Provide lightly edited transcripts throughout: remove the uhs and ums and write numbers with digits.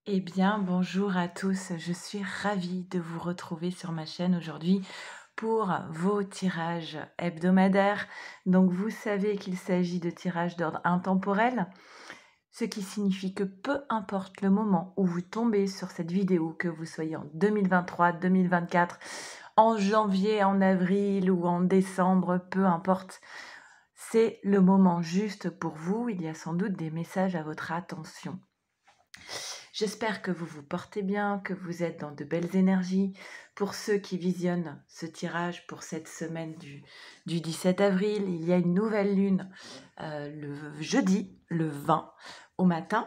Eh bien, bonjour à tous. Je suis ravie de vous retrouver sur ma chaîne aujourd'hui pour vos tirages hebdomadaires. Donc, vous savez qu'il s'agit de tirages d'ordre intemporel, ce qui signifie que peu importe le moment où vous tombez sur cette vidéo, que vous soyez en 2023, 2024, en janvier, en avril ou en décembre, peu importe, c'est le moment juste pour vous. Il y a sans doute des messages à votre attention. J'espère que vous vous portez bien, que vous êtes dans de belles énergies. Pour ceux qui visionnent ce tirage pour cette semaine du 17 avril, il y a une nouvelle lune le jeudi, le 20 au matin.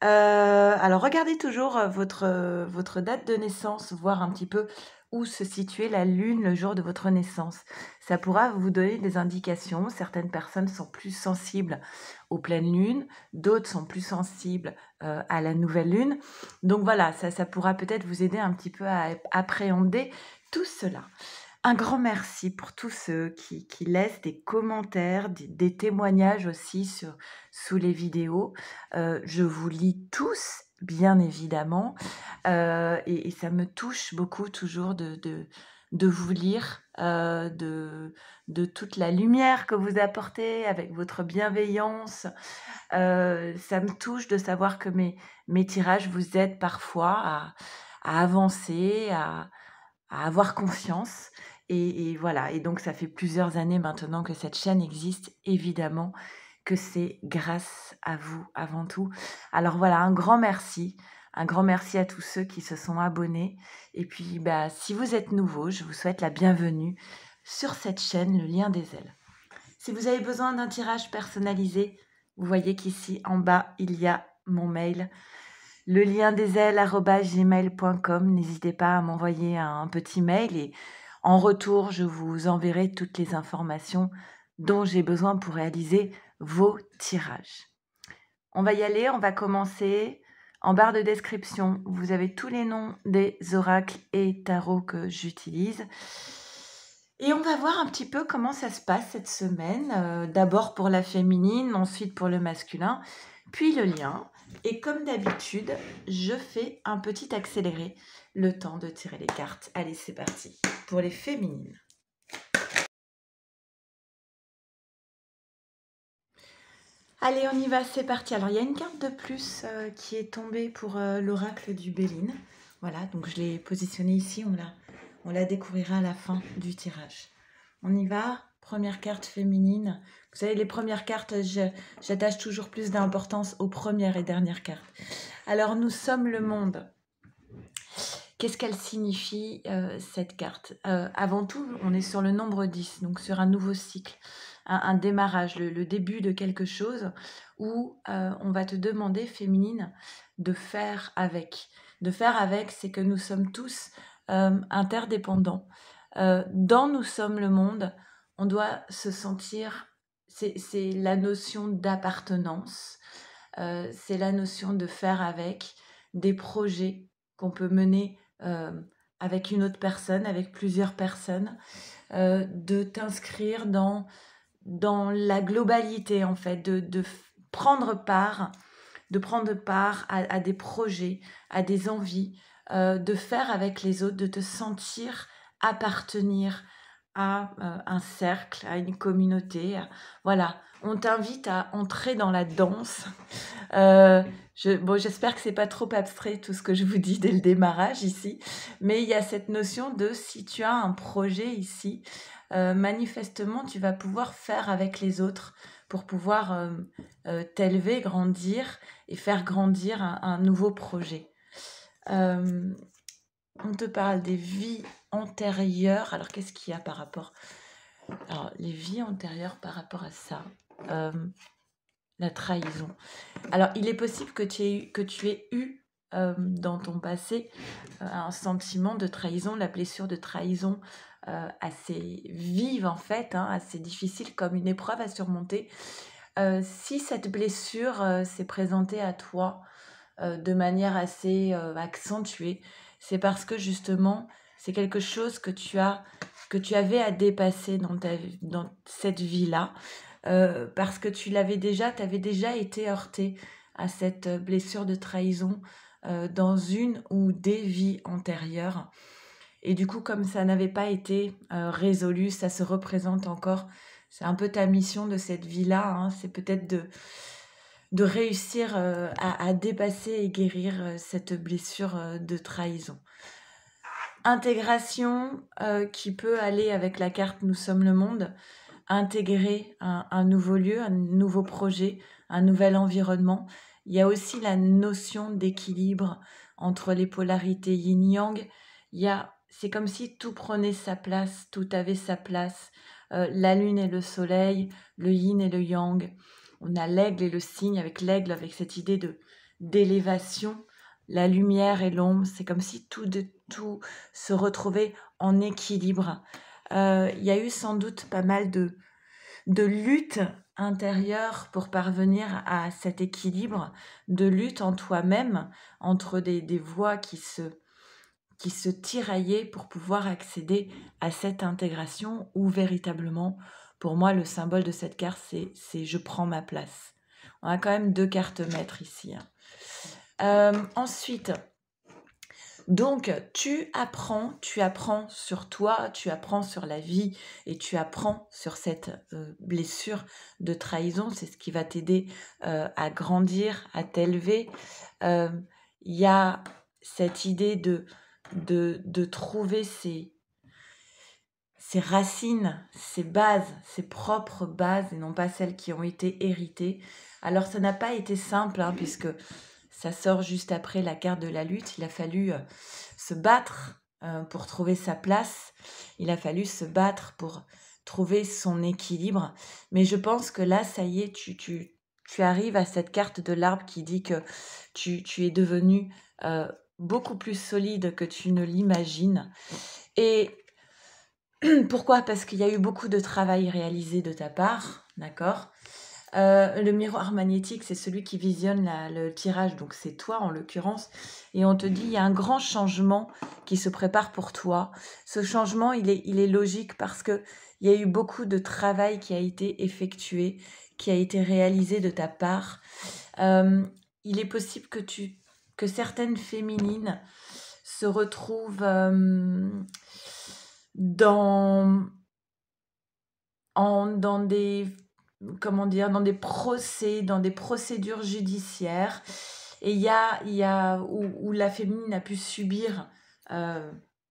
Alors regardez toujours votre date de naissance, voir un petit peu où se situait la lune le jour de votre naissance. Ça pourra vous donner des indications. Certaines personnes sont plus sensibles aux pleines lunes, d'autres sont plus sensibles à la nouvelle lune. Donc voilà, ça pourra peut-être vous aider un petit peu à appréhender tout cela. Un grand merci pour tous ceux qui laissent des commentaires, des témoignages aussi sous les vidéos. Je vous lis tous, bien évidemment, et ça me touche beaucoup toujours de vous lire, de toute la lumière que vous apportez avec votre bienveillance. Ça me touche de savoir que mes tirages vous aident parfois à avancer, à avoir confiance et voilà. Et donc ça fait plusieurs années maintenant que cette chaîne existe, évidemment que c'est grâce à vous avant tout. Alors voilà, un grand merci à tous ceux qui se sont abonnés et puis, si vous êtes nouveau, je vous souhaite la bienvenue sur cette chaîne, le lien des ailes. Si vous avez besoin d'un tirage personnalisé, vous voyez qu'ici en bas, il y a mon mail, le lien des ailes@gmail.com. N'hésitez pas à m'envoyer un petit mail et en retour, je vous enverrai toutes les informations dont j'ai besoin pour réaliser vos tirages. On va y aller, on va commencer. En barre de description, vous avez tous les noms des oracles et tarots que j'utilise. Et on va voir un petit peu comment ça se passe cette semaine. D'abord pour la féminine, ensuite pour le masculin, puis le lien. Et comme d'habitude, je fais un petit accéléré, le temps de tirer les cartes. Allez, c'est parti pour les féminines. Allez, on y va, c'est parti. Alors, il y a une carte de plus qui est tombée pour l'oracle du Béline. Voilà, donc je l'ai positionnée ici, on la découvrira à la fin du tirage. On y va, première carte féminine. Vous savez, les premières cartes, j'attache toujours plus d'importance aux premières et dernières cartes. Alors, nous sommes le monde. Qu'est-ce qu'elle signifie, cette carte? Avant tout, on est sur le nombre 10, donc sur un nouveau cycle, un démarrage, le début de quelque chose où, on va te demander, féminine, de faire avec. De faire avec, c'est que nous sommes tous, interdépendants. Dans Nous sommes le monde, on doit se sentir c'est la notion d'appartenance, c'est la notion de faire avec des projets qu'on peut mener avec une autre personne, avec plusieurs personnes, de t'inscrire dans la globalité en fait, prendre part, à des projets, à des envies, de faire avec les autres, de te sentir appartenir à un cercle, à une communauté. Voilà, on t'invite à entrer dans la danse. J'espère que c'est pas trop abstrait tout ce que je vous dis dès le démarrage ici, mais il y a cette notion de si tu as un projet ici, manifestement tu vas pouvoir faire avec les autres pour pouvoir t'élever, grandir et faire grandir un nouveau projet. On te parle des vies antérieures. Alors qu'est-ce qu'il y a par rapport? Alors les vies antérieures par rapport à ça. La trahison. Alors, il est possible que tu aies eu dans ton passé un sentiment de trahison, la blessure de trahison assez vive en fait, assez difficile comme une épreuve à surmonter. Si cette blessure s'est présentée à toi de manière assez accentuée, c'est parce que justement, c'est quelque chose que tu avais à dépasser dans cette vie-là. Parce que tu avais déjà été heurté à cette blessure de trahison dans une ou des vies antérieures. Et du coup, comme ça n'avait pas été résolu, ça se représente encore. C'est un peu ta mission de cette vie-là, hein, c'est peut-être de réussir à dépasser et guérir cette blessure de trahison. Intégration qui peut aller avec la carte Nous sommes le monde, intégrer un nouveau lieu, un nouveau projet, un nouvel environnement. Il y a aussi la notion d'équilibre entre les polarités yin-yang. C'est comme si tout prenait sa place, tout avait sa place. La lune et le soleil, le yin et le yang. On a l'aigle et le cygne, avec l'aigle, avec cette idée d'élévation. La lumière et l'ombre, c'est comme si tout se retrouvait en équilibre. Il y a eu sans doute pas mal de lutte intérieure pour parvenir à cet équilibre, de lutte en toi-même, entre des voix qui se tiraillaient pour pouvoir accéder à cette intégration où véritablement, pour moi, le symbole de cette carte, c'est je prends ma place. On a quand même 2 cartes maîtres ici, hein. Ensuite, donc tu apprends sur toi, tu apprends sur la vie et tu apprends sur cette blessure de trahison. C'est ce qui va t'aider à grandir, à t'élever. Il y a cette idée de trouver ses racines, ses bases, ses propres bases et non pas celles qui ont été héritées. Alors ça n'a pas été simple, hein, puisque ça sort juste après la carte de la lutte. Il a fallu se battre pour trouver sa place. Il a fallu se battre pour trouver son équilibre. Mais je pense que là, ça y est, tu arrives à cette carte de l'arbre qui dit que tu es devenu beaucoup plus solide que tu ne l'imagines. Et pourquoi? Parce qu'il y a eu beaucoup de travail réalisé de ta part, d'accord? Le miroir magnétique, c'est celui qui visionne le tirage, donc c'est toi en l'occurrence, et on te dit il y a un grand changement qui se prépare pour toi. Ce changement, il est logique parce que il y a eu beaucoup de travail qui a été effectué, qui a été réalisé de ta part. Il est possible que certaines féminines se retrouvent dans des dans des procès, dans des procédures judiciaires, et il y a où la féminine a pu subir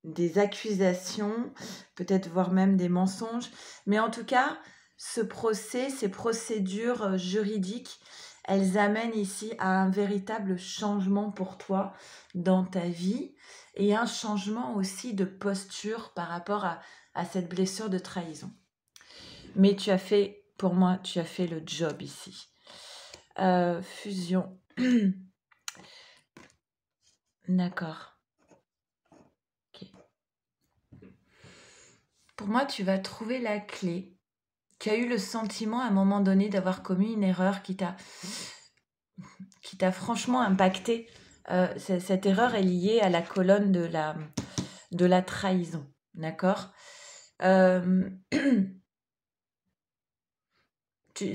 des accusations, peut-être voire même des mensonges, mais en tout cas, ce procès, ces procédures juridiques, elles amènent ici à un véritable changement pour toi dans ta vie et un changement aussi de posture par rapport à cette blessure de trahison. Mais pour moi, tu as fait le job ici. Fusion. D'accord. Ok. Pour moi, tu vas trouver la clé. Tu as eu le sentiment à un moment donné d'avoir commis une erreur qui t'a franchement impacté. Cette erreur est liée à la colonne de la trahison. D'accord.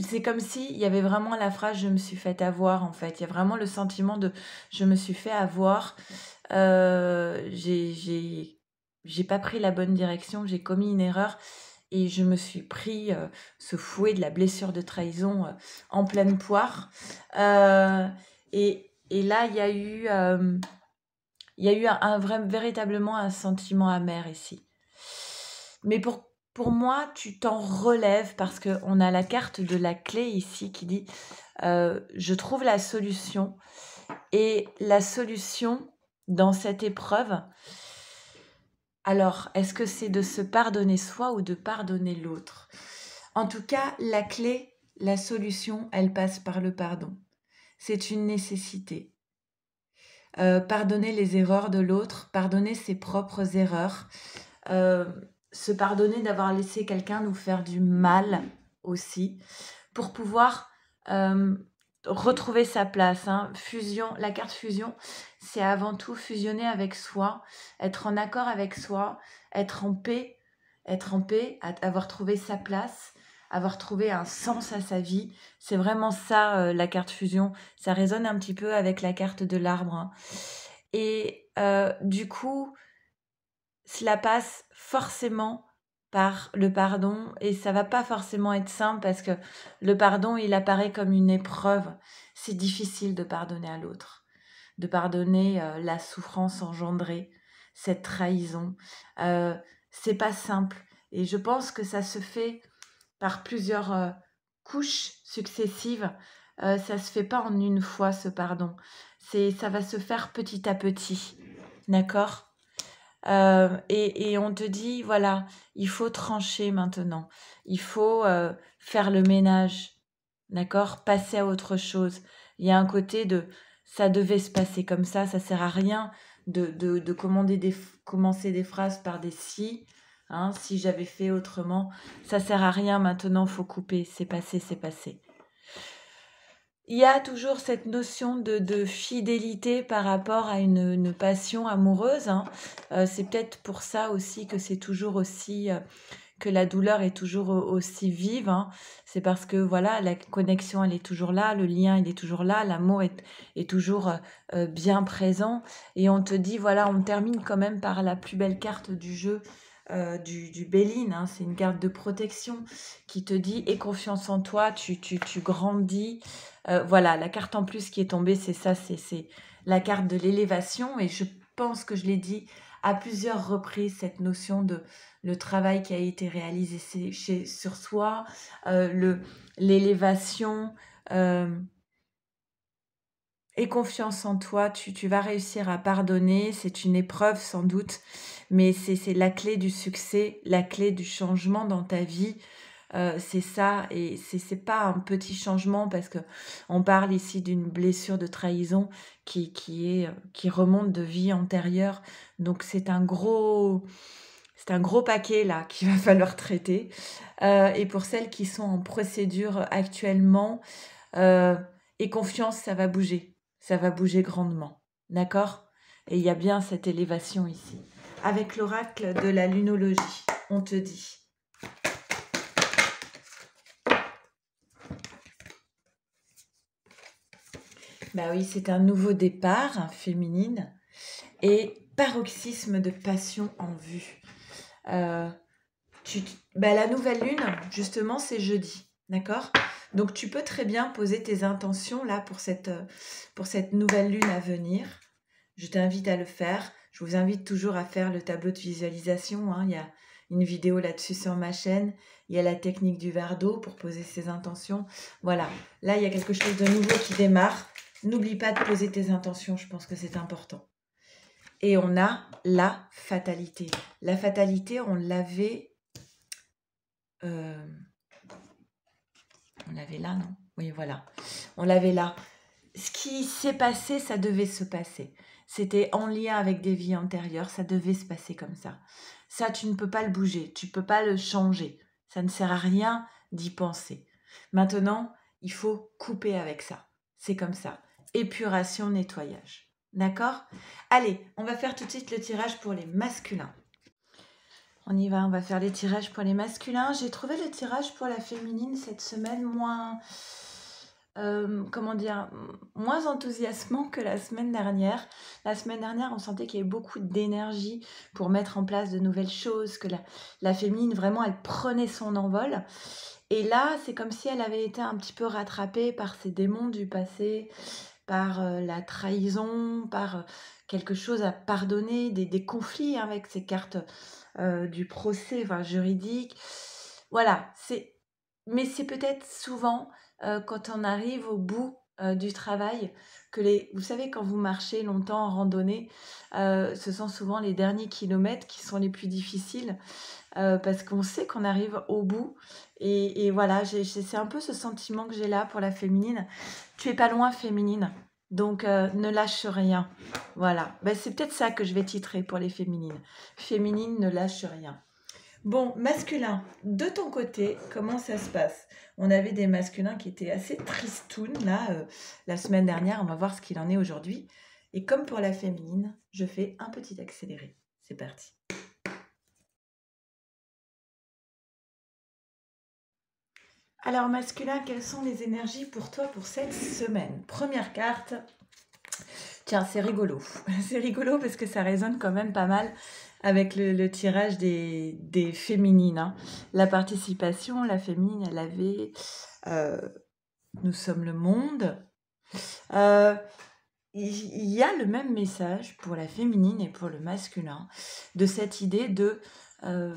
C'est comme s'il y avait vraiment la phrase je me suis fait avoir, en fait. Il y a vraiment le sentiment de je me suis fait avoir. J'ai pas pris la bonne direction, j'ai commis une erreur et je me suis pris ce fouet de la blessure de trahison en pleine poire. Et là, il y a eu véritablement un sentiment amer ici. Mais pour moi, tu t'en relèves parce qu'on a la carte de la clé ici qui dit je trouve la solution. Et la solution dans cette épreuve, alors, est-ce que c'est de se pardonner soi ou de pardonner l'autre? En tout cas, la clé, la solution, elle passe par le pardon. C'est une nécessité. Pardonner les erreurs de l'autre, pardonner ses propres erreurs, se pardonner d'avoir laissé quelqu'un nous faire du mal aussi, pour pouvoir retrouver sa place. Fusion, la carte fusion, c'est avant tout fusionner avec soi, être en accord avec soi, être en paix, avoir trouvé sa place, avoir trouvé un sens à sa vie. C'est vraiment ça, la carte fusion. Ça résonne un petit peu avec la carte de l'arbre, hein. Et du coup, cela passe forcément par le pardon et ça va pas forcément être simple parce que le pardon, il apparaît comme une épreuve. C'est difficile de pardonner à l'autre, de pardonner, la souffrance engendrée, cette trahison. Heu, c'est pas simple et je pense que ça se fait par plusieurs, couches successives. Ça se fait pas en une fois ce pardon. Ça va se faire petit à petit, d'accord? Et on te dit: «Voilà, il faut trancher maintenant. Il faut, faire le ménage, d'accord? Passer à autre chose». Il y a un côté de: «Ça devait se passer comme ça sert à rien de commencer des phrases par des «si», hein, «si j'avais fait autrement». Ça sert à rien maintenant, faut couper, c'est passé, c'est passé. Il y a toujours cette notion de fidélité par rapport à une passion amoureuse, hein. C'est peut-être pour ça aussi que c'est toujours aussi, que la douleur est toujours aussi vive, hein. C'est parce que voilà, la connexion, elle est toujours là, le lien, il est toujours là, l'amour est toujours, bien présent et on te dit voilà, on termine quand même par la plus belle carte du jeu, du Béline, hein. C'est une carte de protection qui te dit: «Aie confiance en toi, tu grandis». Voilà, la carte en plus qui est tombée, c'est ça, c'est la carte de l'élévation et je pense que je l'ai dit à plusieurs reprises, cette notion de le travail qui a été réalisé sur soi, l'élévation. Aie confiance en toi, tu vas réussir à pardonner. C'est une épreuve sans doute, mais c'est la clé du succès, la clé du changement dans ta vie. C'est ça et c'est pas un petit changement parce que on parle ici d'une blessure de trahison qui remonte de vie antérieure. Donc c'est un gros paquet là qu'il va falloir traiter. Et pour celles qui sont en procédure actuellement, heu, aie confiance, ça va bouger grandement, d'accord? Et il y a bien cette élévation ici. Avec l'oracle de la lunologie, on te dit: bah oui, c'est un nouveau départ, féminine et paroxysme de passion en vue. Heu, la nouvelle lune, justement, c'est jeudi, d'accord? Donc tu peux très bien poser tes intentions là pour cette nouvelle lune à venir. Je t'invite à le faire. Je vous invite toujours à faire le tableau de visualisation, hein. Il y a une vidéo là-dessus sur ma chaîne. Il y a la technique du verre d'eau pour poser ses intentions. Voilà, là, il y a quelque chose de nouveau qui démarre. N'oublie pas de poser tes intentions, je pense que c'est important. Et on a la fatalité. La fatalité, on l'avait là, non? Oui, voilà. On l'avait là. Ce qui s'est passé, ça devait se passer. C'était en lien avec des vies antérieures, ça devait se passer comme ça. Ça, tu ne peux pas le bouger, tu ne peux pas le changer. Ça ne sert à rien d'y penser. Maintenant, il faut couper avec ça. C'est comme ça. Épuration, nettoyage. D'accord? Allez, on va faire tout de suite le tirage pour les masculins. On y va, on va faire les tirages pour les masculins. J'ai trouvé le tirage pour la féminine cette semaine moins, comment dire, moins enthousiasmant que la semaine dernière. La semaine dernière, on sentait qu'il y avait beaucoup d'énergie pour mettre en place de nouvelles choses, que la féminine, vraiment, elle prenait son envol. Et là, c'est comme si elle avait été un petit peu rattrapée par ses démons du passé, par la trahison, par quelque chose à pardonner, des conflits, hein, avec ces cartes du procès, enfin, juridique. Voilà, mais c'est peut-être souvent quand on arrive au bout du travail que vous savez, quand vous marchez longtemps en randonnée, ce sont souvent les derniers kilomètres qui sont les plus difficiles parce qu'on sait qu'on arrive au bout. Et voilà, c'est un peu ce sentiment que j'ai là pour la féminine. Tu es pas loin, féminine. Donc, ne lâche rien. Voilà. Ben, c'est peut-être ça que je vais titrer pour les féminines. Féminine, ne lâche rien. Bon, masculin, de ton côté, comment ça se passe? On avait des masculins qui étaient assez tristounes, là, la semaine dernière. On va voir ce qu'il en est aujourd'hui. Et comme pour la féminine, je fais un petit accéléré. C'est parti. Alors masculin, quelles sont les énergies pour toi pour cette semaine? Première carte. Tiens, c'est rigolo. C'est rigolo parce que ça résonne quand même pas mal avec le tirage des féminines, hein. La participation, la féminine, elle avait nous sommes le monde. Euh, il y a le même message pour la féminine et pour le masculin, de cette idée de euh,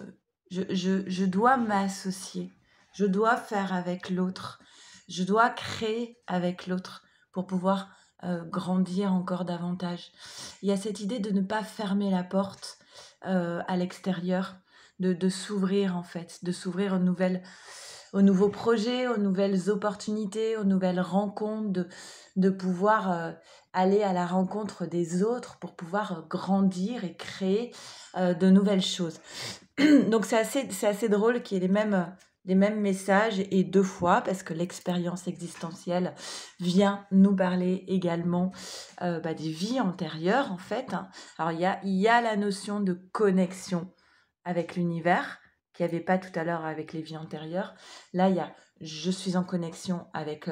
je dois m'associer, je dois faire avec l'autre, je dois créer avec l'autre pour pouvoir grandir encore davantage. Il y a cette idée de ne pas fermer la porte à l'extérieur, de s'ouvrir en fait, de s'ouvrir aux nouveaux projets, aux nouvelles opportunités, aux nouvelles rencontres, de pouvoir aller à la rencontre des autres pour pouvoir grandir et créer de nouvelles choses. Donc c'est assez drôle qu'il y ait les mêmes messages et deux fois, parce que l'expérience existentielle vient nous parler également des vies antérieures, en fait, hein. Alors il y a la notion de connexion avec l'univers, qu'il n'y avait pas tout à l'heure avec les vies antérieures. Là, il y a je suis en connexion avec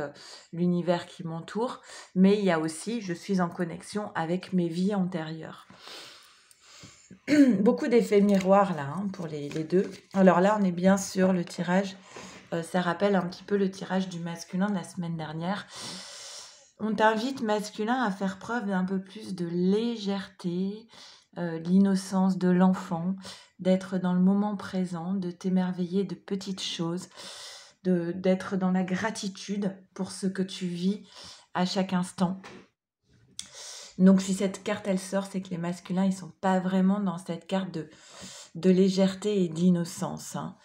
l'univers qui m'entoure, mais il y a aussi je suis en connexion avec mes vies antérieures. Beaucoup d'effets miroirs là, hein, pour les deux. Alors là, on est bien sur le tirage. Ça rappelle un petit peu le tirage du masculin de la semaine dernière. On t'invite, masculin, à faire preuve d'un peu plus de légèreté, l'innocence de l'enfant, d'être dans le moment présent, de t'émerveiller de petites choses, d'être dans la gratitude pour ce que tu vis à chaque instant. Donc si cette carte elle sort, c'est que les masculins ils sont pas vraiment dans cette carte de légèreté et d'innocence, hein.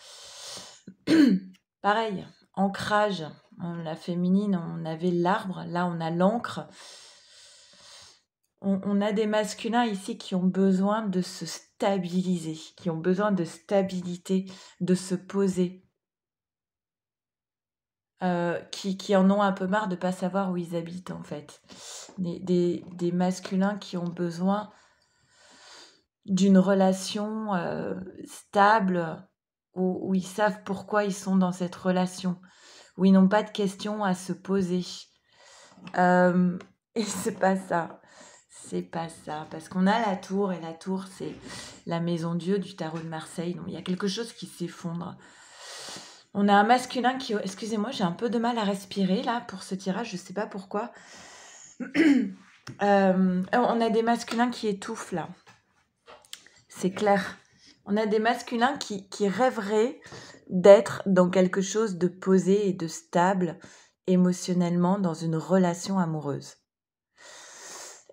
Pareil, ancrage. La féminine, on avait l'arbre, là on a l'encre. On a des masculins ici qui ont besoin de se stabiliser, qui ont besoin de stabilité, de se poser, qui en ont un peu marre de ne pas savoir où ils habitent en fait. Des masculins qui ont besoin d'une relation stable, où ils savent pourquoi ils sont dans cette relation, où ils n'ont pas de questions à se poser. Et c'est pas ça. C'est pas ça. Parce qu'on a la tour, et la tour, c'est la maison Dieu du tarot de Marseille. Donc il y a quelque chose qui s'effondre. On a un masculin qui... Excusez-moi, j'ai un peu de mal à respirer là pour ce tirage, je sais pas pourquoi. On a des masculins qui étouffent là. C'est clair. On a des masculins qui rêveraient d'être dans quelque chose de posé et de stable émotionnellement dans une relation amoureuse.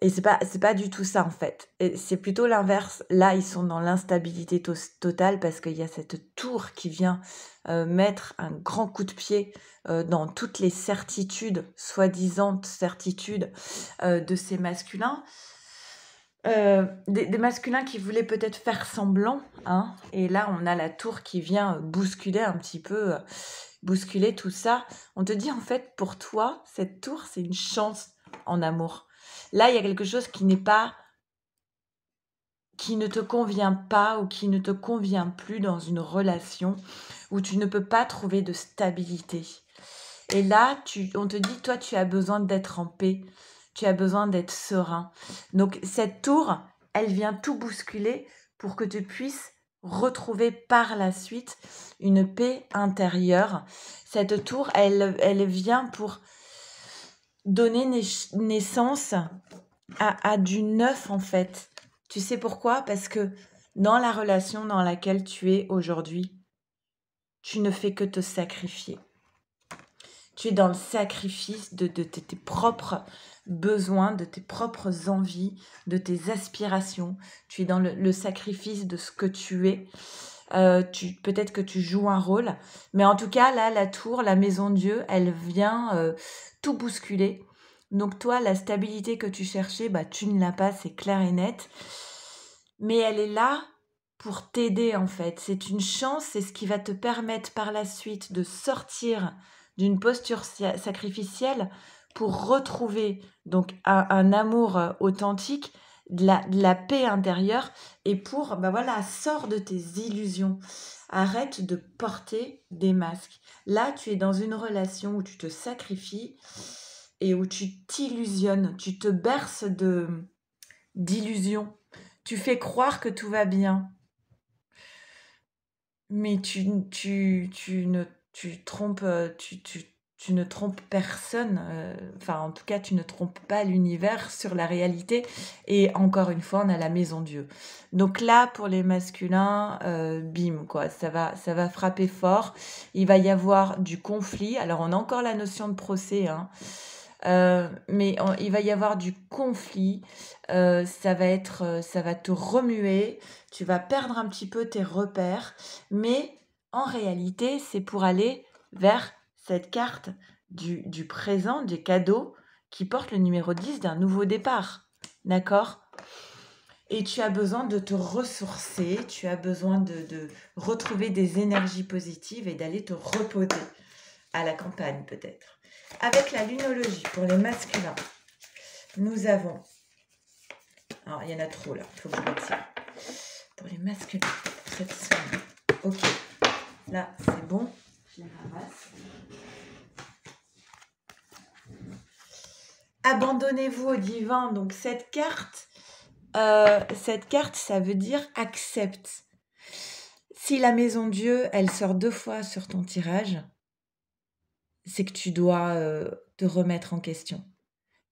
Et c'est pas du tout ça en fait. Et c'est plutôt l'inverse. Là, ils sont dans l'instabilité totale parce qu'il y a cette tour qui vient mettre un grand coup de pied dans toutes les certitudes, soi-disant certitudes de ces masculins. Des masculins qui voulaient peut-être faire semblant, hein, et là on a la tour qui vient bousculer un petit peu, bousculer tout ça. On te dit en fait pour toi, cette tour c'est une chance en amour. Là il y a quelque chose qui n'est pas, qui ne te convient pas ou qui ne te convient plus dans une relation où tu ne peux pas trouver de stabilité. Et là on te dit toi tu as besoin d'être en paix. Tu as besoin d'être serein. Donc cette tour, elle vient tout bousculer pour que tu puisses retrouver par la suite une paix intérieure. Cette tour, elle vient pour donner naissance à du neuf en fait. Tu sais pourquoi? Parce que dans la relation dans laquelle tu es aujourd'hui, tu ne fais que te sacrifier. Tu es dans le sacrifice de tes propres besoins, de tes propres envies, de tes aspirations. Tu es dans le sacrifice de ce que tu es. Peut-être que tu joues un rôle, mais en tout cas, là, la tour, la maison Dieu, elle vient tout bousculer. Donc toi, la stabilité que tu cherchais, tu ne l'as pas, c'est clair et net. Mais elle est là pour t'aider en fait. C'est une chance, c'est ce qui va te permettre par la suite de sortir d'une posture sacrificielle pour retrouver donc un amour authentique, de la paix intérieure et pour, bah voilà, sors de tes illusions. Arrête de porter des masques. Là, tu es dans une relation où tu te sacrifies et où tu t'illusionnes, tu te berces d'illusions. Tu fais croire que tout va bien, mais tu trompes, tu ne trompes personne, enfin, en tout cas, tu ne trompes pas l'univers sur la réalité et encore une fois, on a la maison Dieu. Donc là, pour les masculins, bim, quoi, ça va frapper fort. Il va y avoir du conflit. Alors, on a encore la notion de procès, hein, mais il va y avoir du conflit. Ça va te remuer. Tu vas perdre un petit peu tes repères. Mais en réalité, c'est pour aller vers cette carte du présent, des cadeaux, qui porte le numéro 10 d'un nouveau départ. D'accord? Et tu as besoin de te ressourcer, tu as besoin de retrouver des énergies positives et d'aller te reposer à la campagne peut-être. Avec la lunologie pour les masculins, nous avons... Alors, il y en a trop là, il faut que je retire. Pour les masculins, cette semaine. Ok, là c'est bon, je les ramasse. Abandonnez-vous au divin. Donc cette carte, ça veut dire accepte. Si la maison Dieu, elle sort 2 fois sur ton tirage, c'est que tu dois te remettre en question.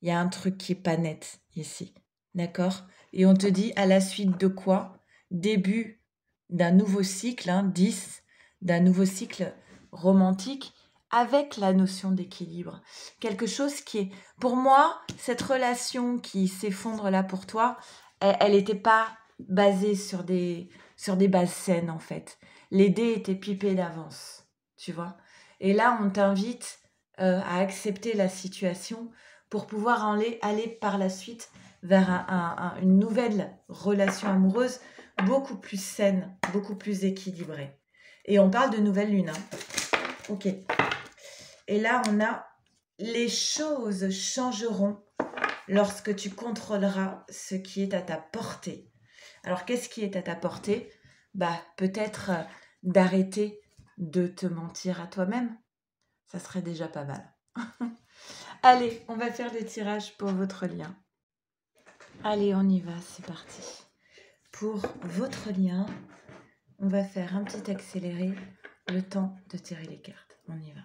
Il y a un truc qui est pas net ici, d'accord? Et on te dit à la suite de quoi? Début d'un nouveau cycle, 10, d'un nouveau cycle romantique avec la notion d'équilibre. Quelque chose qui est... Pour moi, cette relation qui s'effondre là pour toi, elle n'était pas basée sur des bases saines en fait. Les dés étaient pipés d'avance, tu vois. Et là, on t'invite à accepter la situation pour pouvoir aller par la suite vers une nouvelle relation amoureuse beaucoup plus saine, beaucoup plus équilibrée. Et on parle de nouvelle lune. Ok. Et là, on a les choses changeront lorsque tu contrôleras ce qui est à ta portée. Alors, qu'est-ce qui est à ta portée? Bah, peut-être d'arrêter de te mentir à toi-même. Ça serait déjà pas mal. Allez, on va faire le tirage pour votre lien. Allez, on y va, c'est parti. Pour votre lien, on va faire un petit accéléré, le temps de tirer les cartes. On y va.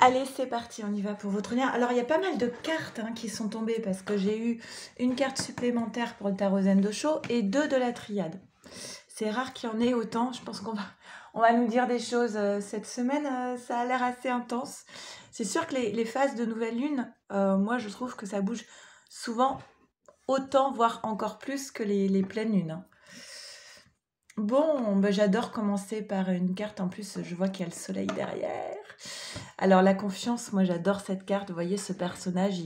Allez, c'est parti, on y va pour votre lien. Alors, il y a pas mal de cartes qui sont tombées parce que j'ai eu une carte supplémentaire pour le tarot Zendosho et 2 de la triade. C'est rare qu'il y en ait autant. Je pense on va nous dire des choses cette semaine. Ça a l'air assez intense. C'est sûr que les phases de nouvelle lune, moi, je trouve que ça bouge souvent autant, voire encore plus que les pleines lunes. Bon, bah, j'adore commencer par une carte. En plus, je vois qu'il y a le soleil derrière. Alors, la confiance, moi, j'adore cette carte. Vous voyez, ce personnage,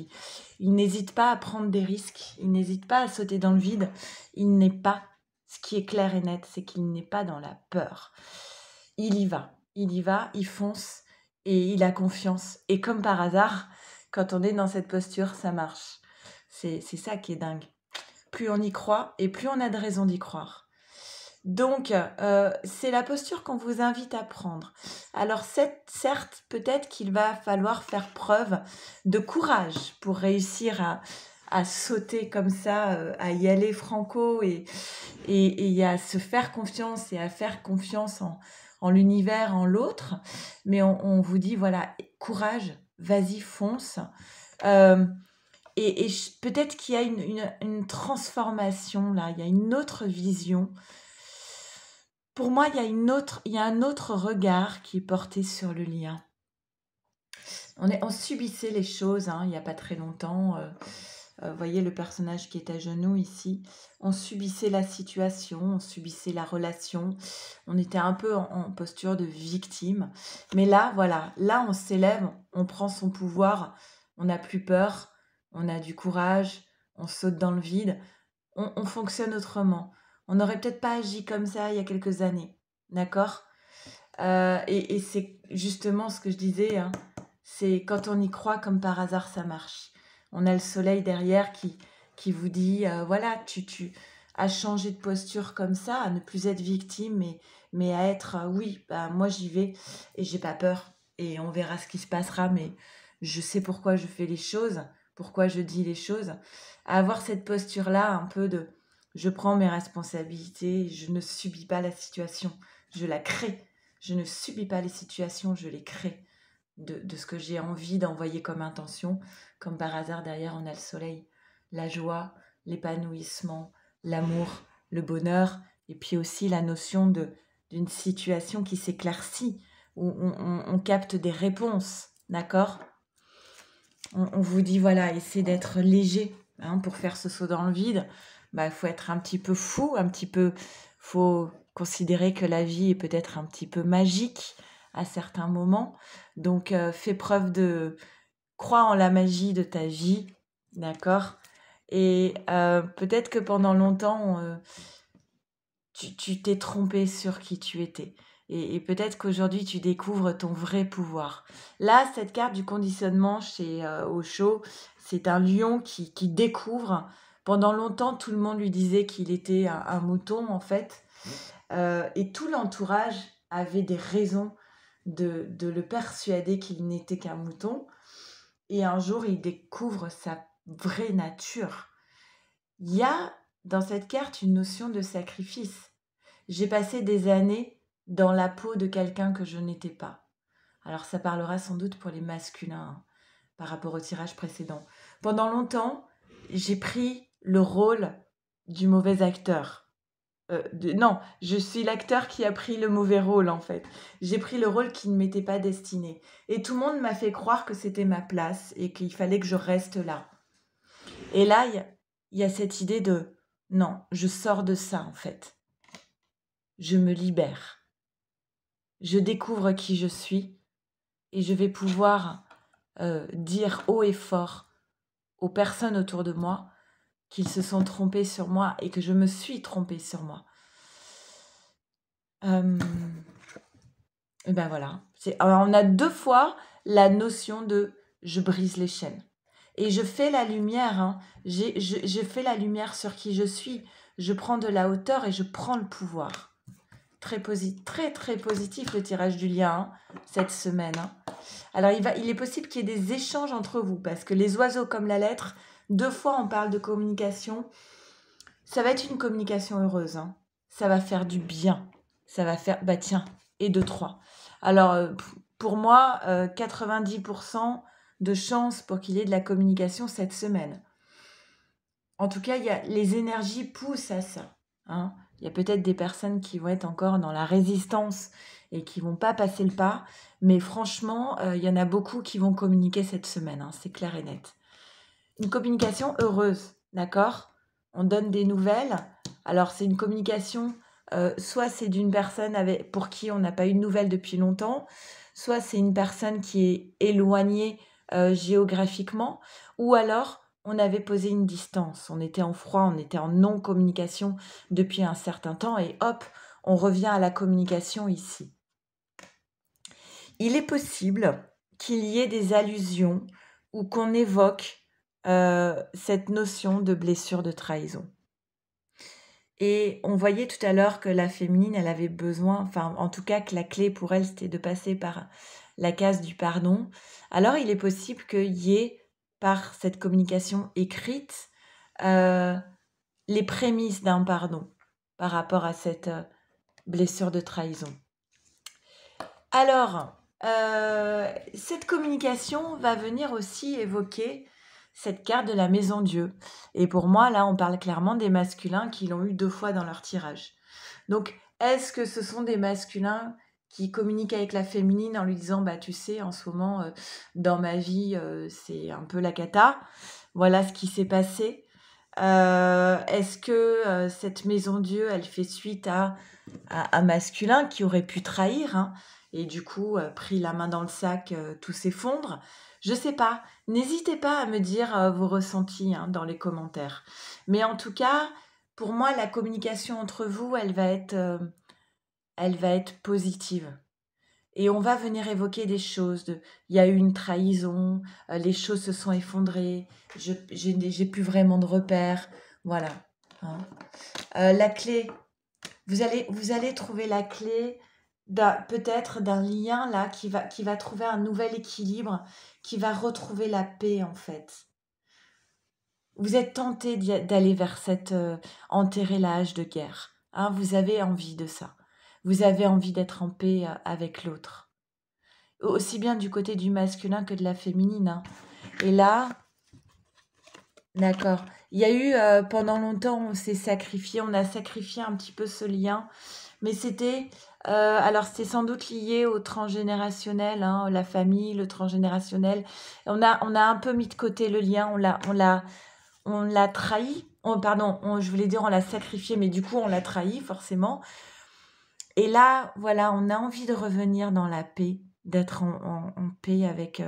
il n'hésite pas à prendre des risques. Il n'hésite pas à sauter dans le vide. Il n'est pas... Ce qui est clair et net, c'est qu'il n'est pas dans la peur. Il y va, il fonce et il a confiance. Et comme par hasard, quand on est dans cette posture, ça marche. C'est ça qui est dingue. Plus on y croit et plus on a de raisons d'y croire. Donc, c'est la posture qu'on vous invite à prendre. Alors, certes, peut-être qu'il va falloir faire preuve de courage pour réussir à sauter comme ça, à y aller franco et à se faire confiance et à faire confiance en l'univers, en l'autre. Mais on vous dit, voilà, courage, vas-y, fonce. Et peut-être qu'il y a une transformation là, il y a une autre vision. Pour moi, il y a un autre regard qui est porté sur le lien. On subissait les choses il n'y a pas très longtemps. Vous voyez le personnage qui est à genoux ici. On subissait la situation, on subissait la relation. On était un peu en posture de victime. Mais là, voilà, là on s'élève, on prend son pouvoir, on n'a plus peur, on a du courage, on saute dans le vide, on fonctionne autrement. On n'aurait peut-être pas agi comme ça il y a quelques années. D'accord? Et c'est justement ce que je disais, C'est quand on y croit, comme par hasard, ça marche. On a le soleil derrière qui vous dit, voilà, tu as changé de posture comme ça, à ne plus être victime, mais à être, oui, bah, moi j'y vais et j'ai pas peur. Et on verra ce qui se passera, mais je sais pourquoi je fais les choses, pourquoi je dis les choses. À avoir cette posture-là, un peu de, je prends mes responsabilités, je ne subis pas la situation, je la crée. Je ne subis pas les situations, je les crée de ce que j'ai envie d'envoyer comme intention. Comme par hasard, derrière, on a le soleil, la joie, l'épanouissement, l'amour, le bonheur, et puis aussi la notion d'une situation qui s'éclaircit, où on capte des réponses, d'accord. On vous dit, voilà, essayez d'être léger, hein, pour faire ce saut dans le vide. Bah, faut être un petit peu fou, un petit peu... faut considérer que la vie est peut-être un petit peu magique à certains moments. Donc, fais preuve de... Crois en la magie de ta vie, d'accord. Et peut-être que pendant longtemps, tu t'es trompé sur qui tu étais. Et peut-être qu'aujourd'hui, tu découvres ton vrai pouvoir. Là, cette carte du conditionnement chez Osho, c'est un lion qui découvre. Pendant longtemps, tout le monde lui disait qu'il était un mouton, en fait. Et tout l'entourage avait des raisons de le persuader qu'il n'était qu'un mouton. Et un jour, il découvre sa vraie nature. Il y a dans cette carte une notion de sacrifice. J'ai passé des années dans la peau de quelqu'un que je n'étais pas. Alors ça parlera sans doute pour les masculins, hein, par rapport au tirage précédent. Pendant longtemps, j'ai pris le rôle du mauvais acteur. Non, je suis l'acteur qui a pris le mauvais rôle en fait. J'ai pris le rôle qui ne m'était pas destiné. Et tout le monde m'a fait croire que c'était ma place et qu'il fallait que je reste là. Et là, il y a cette idée de non, je sors de ça en fait. Je me libère. Je découvre qui je suis et je vais pouvoir dire haut et fort aux personnes autour de moi qu'ils se sont trompés sur moi et que je me suis trompée sur moi. Et ben voilà. Alors on a 2 fois la notion de je brise les chaînes. Et je fais la lumière, hein. Je fais la lumière sur qui je suis. Je prends de la hauteur et je prends le pouvoir. Très très positif le tirage du lien, hein, cette semaine, hein. Alors il est possible qu'il y ait des échanges entre vous, parce que les oiseaux comme la lettre, 2 fois on parle de communication. Ça va être une communication heureuse, hein. Ça va faire du bien. Ça va faire, bah tiens, et 2, 3. Alors, pour moi, 90% de chances pour qu'il y ait de la communication cette semaine. En tout cas, les énergies poussent à ça, hein. Il y a peut-être des personnes qui vont être encore dans la résistance et qui vont pas passer le pas, mais franchement, il y en a beaucoup qui vont communiquer cette semaine, hein, c'est clair et net. Une communication heureuse, d'accord? On donne des nouvelles. Alors, c'est une communication, soit c'est d'une personne pour qui on n'a pas eu de nouvelles depuis longtemps, soit c'est une personne qui est éloignée géographiquement, ou alors on avait posé une distance, on était en froid, on était en non-communication depuis un certain temps, et hop, on revient à la communication ici. Il est possible qu'il y ait des allusions ou qu'on évoque cette notion de blessure de trahison. Et on voyait tout à l'heure que la féminine, elle avait besoin, enfin en tout cas que la clé pour elle, c'était de passer par la case du pardon. Alors il est possible qu'il y ait, par cette communication écrite, les prémices d'un pardon par rapport à cette blessure de trahison. Alors, cette communication va venir aussi évoquer cette carte de la maison Dieu. Et pour moi, là, on parle clairement des masculins qui l'ont eu 2 fois dans leur tirage. Donc, est-ce que ce sont des masculins qui communiquent avec la féminine en lui disant, bah tu sais, en ce moment, dans ma vie, c'est un peu la cata. Voilà ce qui s'est passé. Est-ce que cette maison Dieu, elle fait suite à un masculin qui aurait pu trahir, hein, et du coup, pris la main dans le sac, tout s'effondre? Je sais pas. N'hésitez pas à me dire vos ressentis, hein, dans les commentaires. Mais en tout cas, pour moi, la communication entre vous, elle va être positive. Et on va venir évoquer des choses, il y a eu une trahison, les choses se sont effondrées, j'ai plus vraiment de repères, voilà. Hein. La clé, vous allez trouver la clé peut-être d'un lien là qui va trouver un nouvel équilibre, qui va retrouver la paix en fait. Vous êtes tenté d'aller vers cette enterrer la hache de guerre. Hein, vous avez envie de ça. Vous avez envie d'être en paix avec l'autre. Aussi bien du côté du masculin que de la féminine. Hein. Et là, d'accord. Il y a eu pendant longtemps, on s'est sacrifié, on a sacrifié un petit peu ce lien, mais c'était alors c'est sans doute lié au transgénérationnel, hein, la famille, le transgénérationnel. On a un peu mis de côté le lien, on l'a trahi. Pardon, je voulais dire on l'a sacrifié, mais du coup on l'a trahi forcément. Et là, voilà, on a envie de revenir dans la paix, d'être en paix avec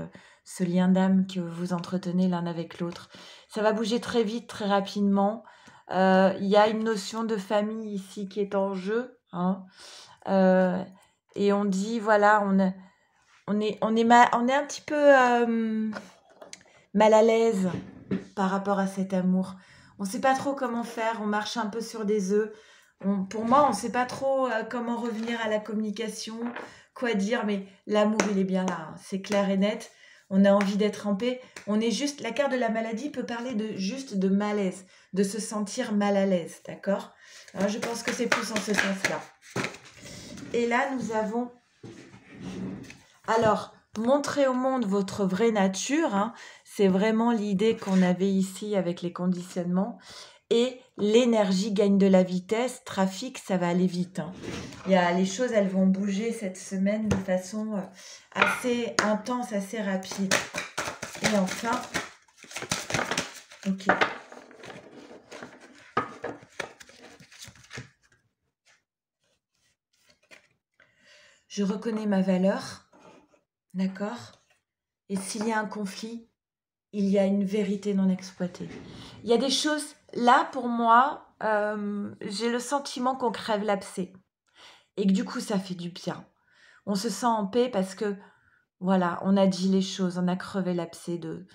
ce lien d'âme que vous entretenez l'un avec l'autre. Ça va bouger très vite, très rapidement. Il y a une notion de famille ici qui est en jeu. Hein. Et on dit, voilà, on est un petit peu mal à l'aise par rapport à cet amour. On ne sait pas trop comment faire, on marche un peu sur des œufs. Pour moi, on ne sait pas trop comment revenir à la communication, quoi dire, mais l'amour, il est bien là, hein. C'est clair et net. On a envie d'être en paix. On est juste, la carte de la maladie peut parler juste de malaise, de se sentir mal à l'aise, d'accord? Alors, je pense que c'est plus en ce sens-là. Et là, nous avons... Alors, montrer au monde votre vraie nature, hein, c'est vraiment l'idée qu'on avait ici avec les conditionnements. Et l'énergie gagne de la vitesse, trafic, ça va aller vite. Hein. Les choses, elles vont bouger cette semaine de façon assez intense, assez rapide. Et enfin, ok. Je reconnais ma valeur, d'accord? Et s'il y a un conflit, il y a une vérité non exploitée. Il y a des choses, là pour moi, j'ai le sentiment qu'on crève l'abcès. Et que du coup, ça fait du bien. On se sent en paix parce que, voilà, on a dit les choses, on a crevé l'abcès de...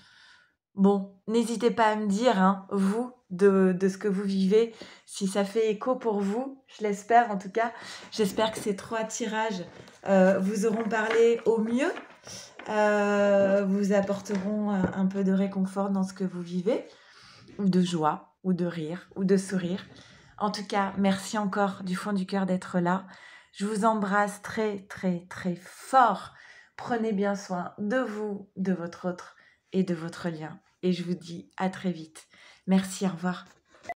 Bon, n'hésitez pas à me dire, hein, vous, de ce que vous vivez, si ça fait écho pour vous, je l'espère en tout cas. J'espère que ces 3 tirages vous auront parlé au mieux, vous apporteront un peu de réconfort dans ce que vous vivez, ou de joie, ou de rire, ou de sourire. En tout cas, merci encore du fond du cœur d'être là. Je vous embrasse très, très, très fort. Prenez bien soin de vous, de votre autre et de votre lien. Et je vous dis à très vite. Merci, au revoir.